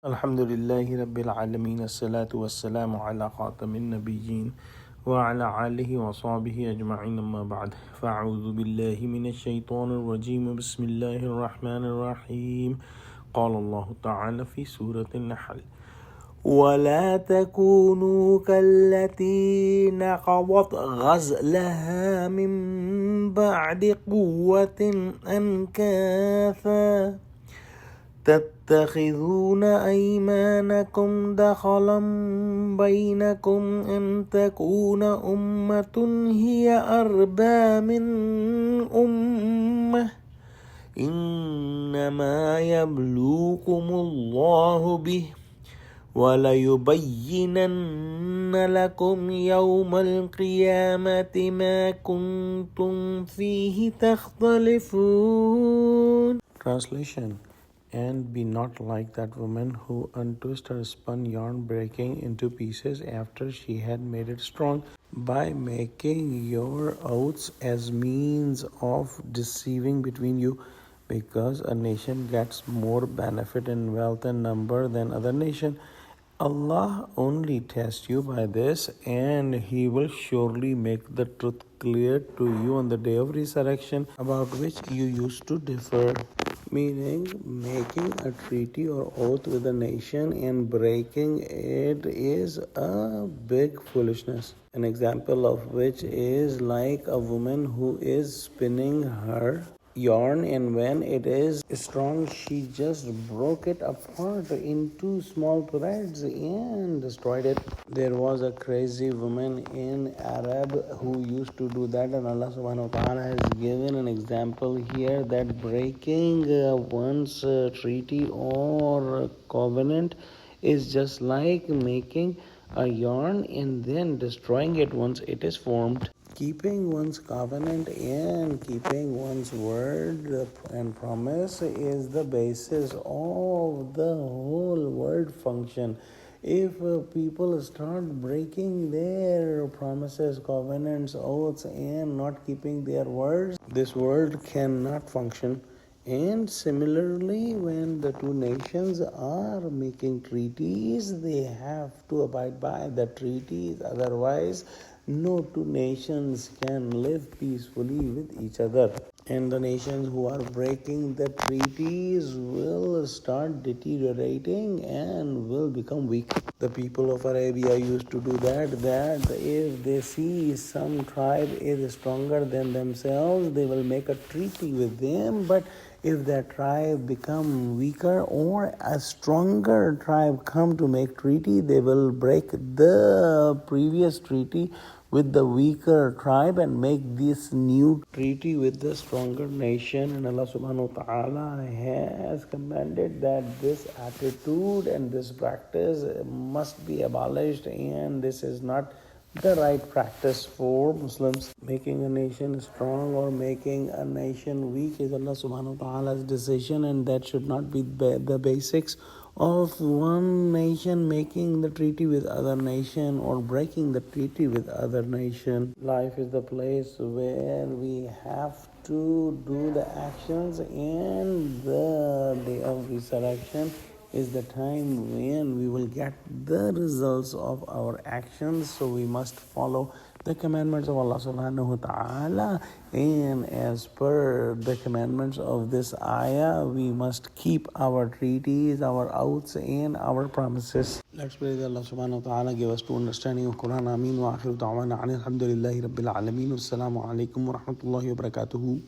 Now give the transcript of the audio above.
Alhamdulillahi Rabbil Alameen, as-salatu was-salamu ala khatamin nabiyyin wa ala alihi wa sahbihi ajma'in, amma ba'd. Fa'udhu billahi minash shaitanir rajim, bismillahir rahmanir rahim. Qala Allahu ta'ala fi Surah Nahl. ولا تكونوا كالتي نقضت غزلها من بعد قوة أنكاثا تتخذون أيمانكم دخلا بينكم أن تكون أمة هي أربى من أمة إنما يبلوكم الله به وَلَيُبَيِّنَنَّ لَكُمْ يَوْمَ الْقِيَامَةِ مَا كُنْتُمْ فِيهِ تَخْتَلِفُونَ. Translation: And be not like that woman who untwisted her spun yarn, breaking into pieces after she had made it strong, by making your oaths as means of deceiving between you, because a nation gets more benefit in wealth and number than other nation. Allah only tests you by this, and He will surely make the truth clear to you on the day of resurrection, about which you used to differ. Meaning, making a treaty or oath with a nation and breaking it is a big foolishness. An example of which is like a woman who is spinning her yarn, and when it is strong she just broke it apart into small threads and destroyed it. There was a crazy woman in Arab who used to do that, and Allah subhanahu wa ta'ala has given an example here that breaking one's treaty or covenant is just like making a yarn and then destroying it once it is formed. Keeping one's covenant and keeping one's word and promise is the basis of the whole world function. If people start breaking their promises, covenants, oaths, and not keeping their words, this world cannot function. And similarly, when the two nations are making treaties, they have to abide by the treaties, otherwise no two nations can live peacefully with each other. And the nations who are breaking the treaties will start deteriorating and will become weak. The people of Arabia used to do that if they see some tribe is stronger than themselves, they will make a treaty with them. But if that tribe become weaker or a stronger tribe come to make treaty, they will break the previous treaty with the weaker tribe and make this new treaty with the stronger nation. And Allah subhanahu wa ta'ala has commanded that this attitude and this practice must be abolished, and this is not the right practice for Muslims. Making a nation strong or making a nation weak is Allah subhanahu wa ta'ala's decision, and that should not be the basics of one nation making the treaty with other nation or breaking the treaty with other nation. Life is the place where we have to do the actions, and the day of resurrection is the time when we will get the results of our actions. So we must follow the commandments of Allah subhanahu wa ta'ala, and as per the commandments of this ayah, we must keep our treaties, our oaths, and our promises. Let's pray that Allah subhanahu wa ta'ala give us to understanding of Quran. Ameen wa akhiru da'wana alhamdulillahi rabbil alameen. Wassalamu alaikum wa rahmatullahi wa barakatuhu.